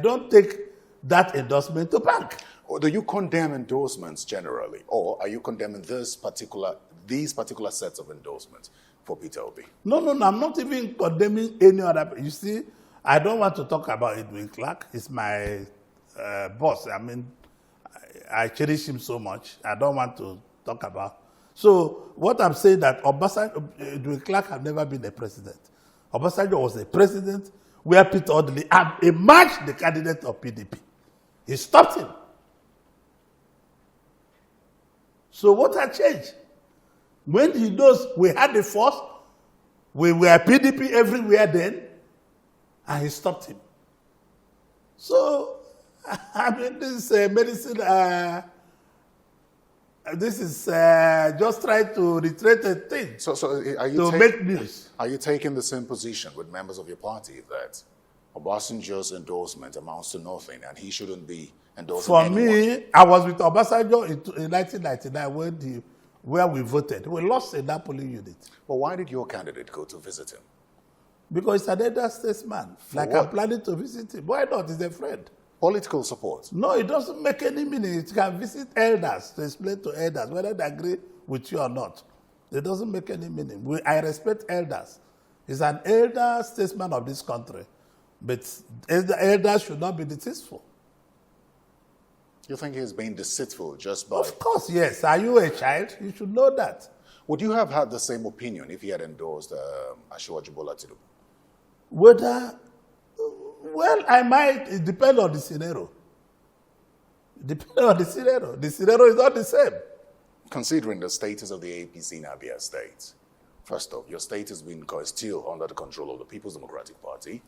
B: don't take that endorsement to bank.
A: Or do you condemn endorsements generally, or are you condemning these particular sets of endorsements for Peter Obi?
B: No, I'm not even condemning any other. You see, I don't want to talk about Edwin Clark. He's my boss. I mean, I cherish him so much. I don't want to talk about. So what I'm saying that Edwin Clark has never been a president. Obasanjo was a president where Peter Odili emerged the candidate of PDP. He stopped him. So what had changed? When he knows we had the force, we were PDP everywhere then, and he stopped him. So, I mean, this medicine, this is just trying to reiterate a thing
A: are you
B: to make news.
A: Are you taking the same position with members of your party that Obasanjo's endorsement amounts to nothing and he shouldn't be endorsing
B: For
A: anyone?
B: me, I was with Obasanjo in 1999 where we voted. We lost in that polling unit.
A: But why did your candidate go to visit him?
B: Because he's an elder statesman. Like
A: what?
B: I'm planning to visit him. Why not? He's a friend.
A: Political support.
B: No, it doesn't make any meaning. You can visit elders to explain to elders whether they agree with you or not. It doesn't make any meaning. I respect elders. He's an elder statesman of this country. But the elders should not be deceitful.
A: You think he's being deceitful just by...
B: Of course, yes. Are you a child? You should know that.
A: Would you have had the same opinion if he had endorsed Asiwaju Bola Tinubu?
B: Whether... Well, I might. It depends on the scenario. Depending on the scenario. The scenario is not the same.
A: Considering the status of the APC in Abia State, first off, your state has been still under the control of the People's Democratic Party.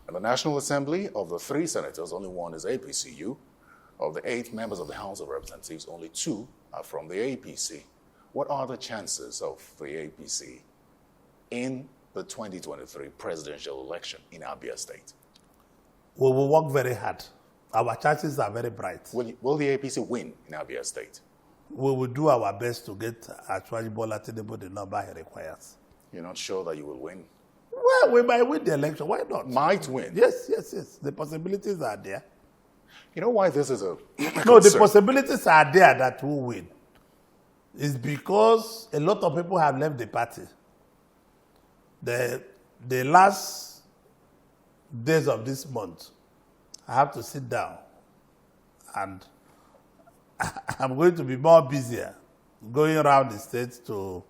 A: In the National Assembly, of the 3 senators, only 1 is APCU. Of the 8 members of the House of Representatives, only 2 are from the APC. What are the chances of the APC in the 2023 presidential election in Abia State?
B: We will work very hard. Our chances are very bright.
A: Will the APC win in Abia State?
B: We will do our best to get Asiwaju Bola Tinubu the number he requires.
A: You're not sure that you will win?
B: Well, we might win the election. Why not?
A: Might win?
B: Yes. The possibilities are there.
A: You know why this is a
B: No, the possibilities are there that we win. It's because a lot of people have left the party. The last days of this month, I have to sit down and I'm going to be more busier going around the state to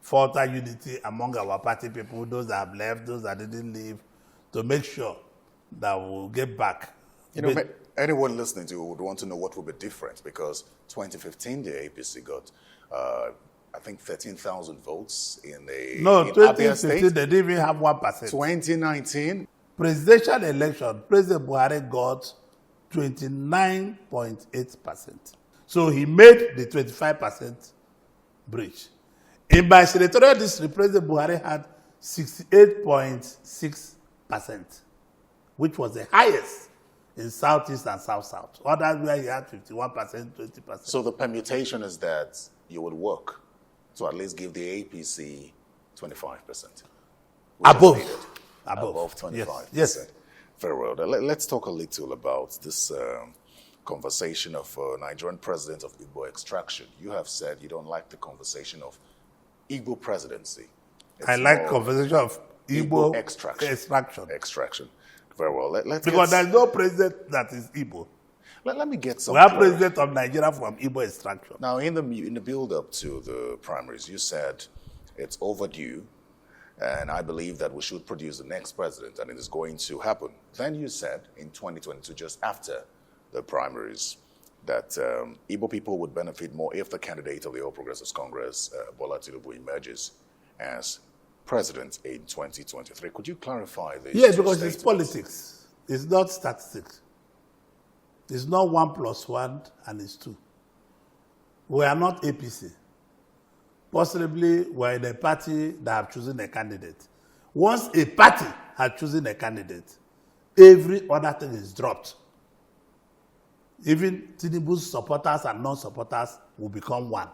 B: foster unity among our party people, those that have left, those that didn't leave, to make sure that we'll get back.
A: You know, anyone listening to you would want to know what will be different because 2015, the APC got, I think, 13,000 votes in the
B: No,
A: in Abia
B: 2015,
A: State.
B: they didn't even have 1%.
A: 2019,
B: Presidential election, President Buhari got 29.8%. So he made the 25% breach. In my senatorial district, President Buhari had 68.6%, which was the highest in Southeast and South-South. Others where he had 51%, 20%.
A: so the permutation is that you would work to at least give the APC 25%.
B: Above
A: 25%.
B: Yes.
A: Very well. Let's talk a little about this conversation of Nigerian president of Igbo extraction. You have said you don't like the conversation of Igbo presidency.
B: I like conversation of Igbo extraction.
A: Extraction. Very well.
B: Because there's no president that is Igbo.
A: Let me get some.
B: We have president of Nigeria from Igbo extraction.
A: Now, in the build-up to the primaries, you said it's overdue, and I believe that we should produce the next president, and it is going to happen. Then you said in 2022, just after the primaries, that Igbo people would benefit more if the candidate of the All Progressives Congress, Bola Tinubu, emerges as president in 2023. Could you clarify this?
B: Yes, because it's politics. It's not statistics. It's not 1 + 1 and it's 2. We are not APC. Possibly we're in a party that have chosen a candidate. Once a party has chosen a candidate, every other thing is dropped. Even Tinubu's supporters and non-supporters will become one.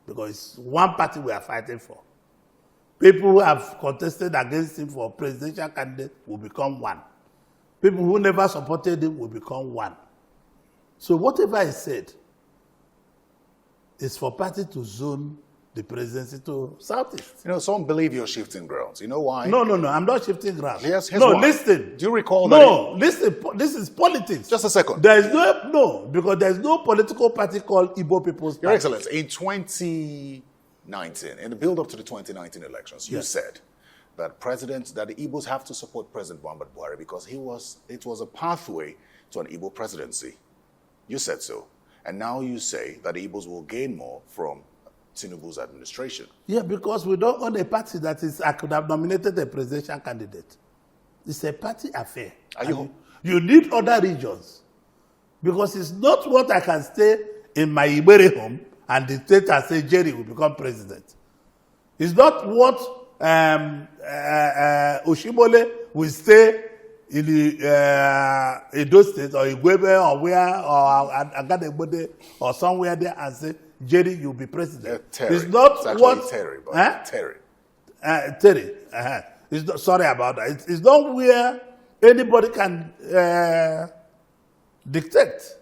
B: Because it's one party we are fighting for. People who have contested against him for presidential candidate will become one. People who never supported him will become one. So whatever I said is for party to zone the presidency to Southeast.
A: You know, some believe you're shifting grounds. You know why?
B: No, I'm not shifting grounds.
A: Here's
B: no,
A: why.
B: Listen.
A: Do you recall
B: No, listen. This is politics.
A: Just a second.
B: There is because there is no political party called Igbo People's Party.
A: Your Excellency, in 2019, in the build-up to the 2019 elections, you said that the Igbos have to support President Muhammad Buhari because it was a pathway to an Igbo presidency. You said so. And now you say that the Igbos will gain more from Tinubu's administration.
B: Yeah, because we don't own a party that is, I could have nominated a presidential candidate. It's a party affair. You need other regions. Because it's not what I can stay in my Iberi home and dictate and say Jerry will become president. It's not what Oshimole will stay in the Edo State or Igwebe or where, or Agadebode or somewhere there and say, Jerry, you'll be president.
A: Terry.
B: It's not
A: it's
B: what...
A: Terry, but
B: Terry. Terry. It's not, sorry about that. It's not where anybody can dictate.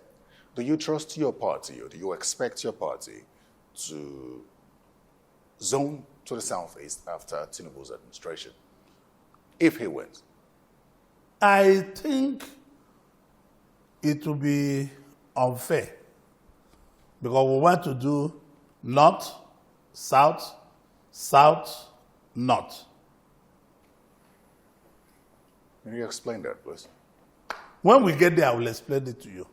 A: Do you trust your party, or do you expect your party to zone to the southeast after Tinubu's administration, if he wins?
B: I think it will be unfair because we want to do north, south, south, north.
A: Can you explain that, please?
B: When we get there, I will explain it to you.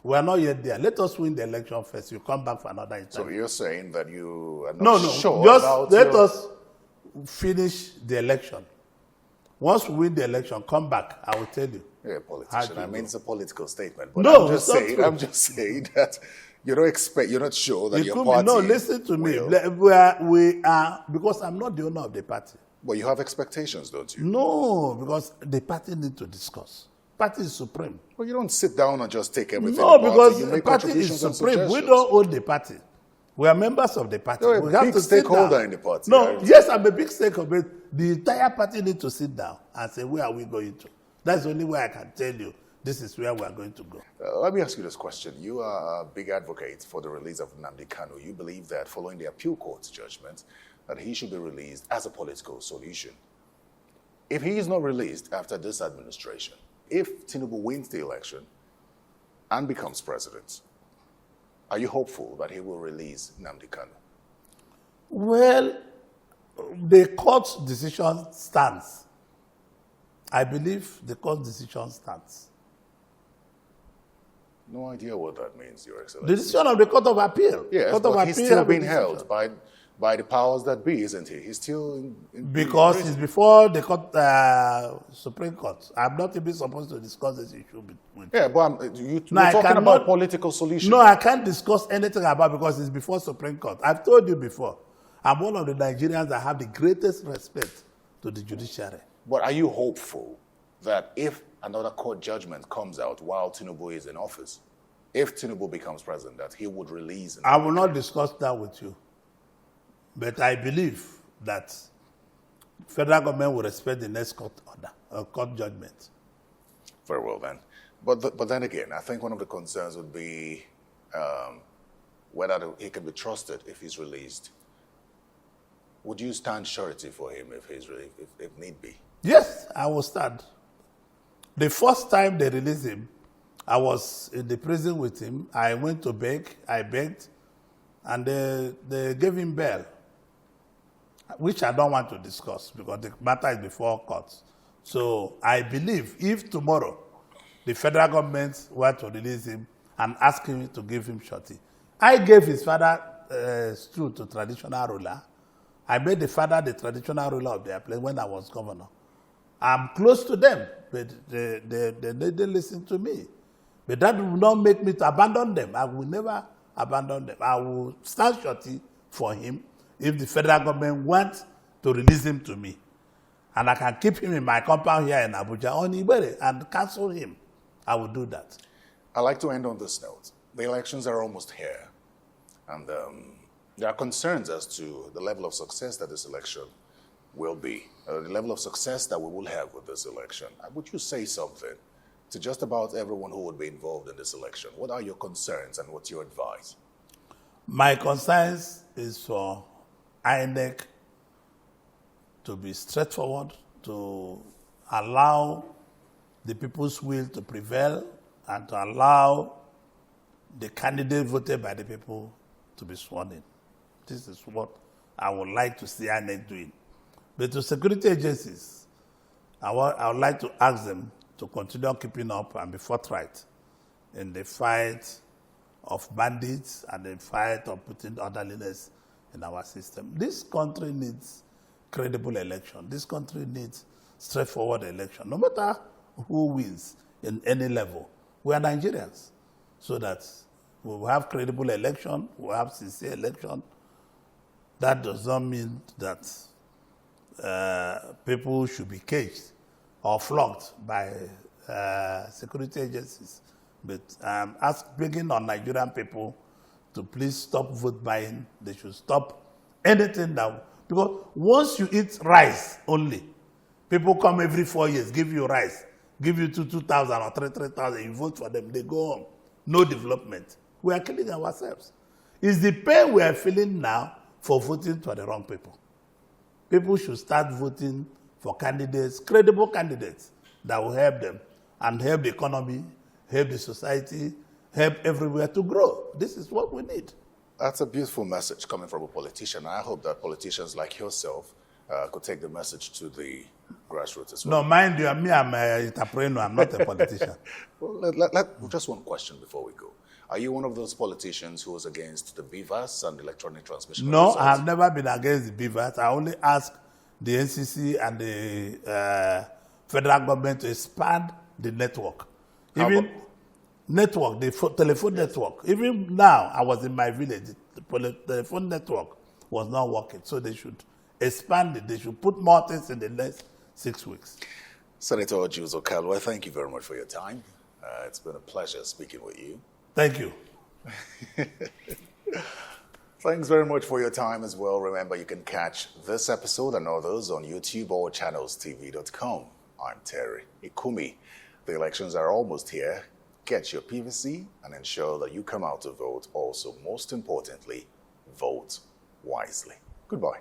B: We are not yet there. Let us win the election first. You come back for another interview.
A: So you're saying that you are not sure
B: just
A: about
B: let us finish the election. Once we win the election, come back. I will tell you.
A: You're a politician. I mean, it's a political statement. But
B: No,
A: I'm just saying that you don't expect, you're not sure that your party
B: No, listen to me. We are, because I'm not the owner of the party.
A: But you have expectations, don't you?
B: No, because the party need to discuss. Party is supreme.
A: Well, you don't sit down and just take everything.
B: No, because
A: you
B: the party is supreme. We don't own the party. We are members of the party.
A: You're
B: we
A: a
B: have
A: big
B: to sit
A: stakeholder
B: down.
A: in the party.
B: No,
A: right?
B: yes, I'm a big stakeholder. But the entire party need to sit down and say, where are we going to? That's the only way I can tell you this is where we are going to go.
A: Let me ask you this question. You are a big advocate for the release of Nnamdi Kanu. You believe that following the appeal court's judgment, that he should be released as a political solution. If he is not released after this administration, if Tinubu wins the election and becomes president, are you hopeful that he will release Nnamdi Kanu?
B: Well, the court's decision stands. I believe the court's decision stands.
A: No idea what that means, Your Excellency.
B: The decision of the Court of Appeal.
A: Yes,
B: Court
A: but
B: of
A: he's
B: Appeal
A: still being held by the powers that be, isn't he? He's still in
B: because it's before the court, Supreme Court. I'm not even supposed to discuss this issue with you.
A: Yeah, but we're talking about political solutions.
B: No, I can't discuss anything about because it's before Supreme Court. I've told you before, I'm one of the Nigerians that have the greatest respect to the judiciary.
A: But are you hopeful that if another court judgment comes out while Tinubu is in office, if Tinubu becomes president, that he would release?
B: I will not discuss that with you. But I believe that federal government will respect the next court order, court judgment.
A: Very well then. But then again, I think one of the concerns would be whether he can be trusted if he's released. Would you stand surety for him if need be?
B: Yes, I will stand. The first time they released him, I was in the prison with him. I went to beg, I begged, and they gave him bail, which I don't want to discuss because the matter is before courts. So I believe if tomorrow the federal government were to release him and ask him to give him surety, I gave his father stew to traditional ruler. I made the father the traditional ruler of their place when I was governor. I'm close to them, but they didn't listen to me. But that will not make me to abandon them. I will never abandon them. I will stand surety for him if the federal government wants to release him to me. And I can keep him in my compound here in Abuja on Ibere and cancel him. I will do that.
A: I'd like to end on this note. The elections are almost here. And there are concerns as to the level of success that this election will be, the level of success that we will have with this election. Would you say something to just about everyone who would be involved in this election? What are your concerns and what's your advice?
B: My concerns is for INEC to be straightforward, to allow the people's will to prevail, and to allow the candidate voted by the people to be sworn in. This is what I would like to see INEC doing. But to security agencies, I would like to ask them to continue keeping up and be forthright in the fight of bandits and the fight of putting orderliness in our system. This country needs credible election. This country needs straightforward election. No matter who wins in any level, we are Nigerians. So that we will have credible election, we will have sincere election. That does not mean that people should be caged or flogged by security agencies. But I'm begging on Nigerian people to please stop vote buying. They should stop anything that, because once you eat rice only, people come every 4 years, give you rice, give you 2,000 or 3,000, you vote for them, they go home. No development. We are killing ourselves. It's the pain we are feeling now for voting for the wrong people. People should start voting for candidates, credible candidates, that will help them and help the economy, help the society, help everywhere to grow. This is what we need.
A: That's a beautiful message coming from a politician. I hope that politicians like yourself could take the message to the grassroots as well.
B: No, mind you, I'm an entrepreneur, I'm not a politician.
A: Well, just one question before we go. Are you one of those politicians who is against the BVAS and electronic transmission?
B: No, I have never been against the BVAS. I only ask the NCC and the federal government to expand the network. Even network, the telephone network. Even now, I was in my village, the telephone network was not working. So they should expand it. They should put more things in the next 6 weeks.
A: Senator Orji Kalu, thank you very much for your time. It's been a pleasure speaking with you.
B: Thank you.
A: Thanks very much for your time as well. Remember, you can catch this episode and others on YouTube or channelstv.com. I'm Terry Ikumi. The elections are almost here. Get your PVC and ensure that you come out to vote. Also, most importantly, vote wisely. Goodbye.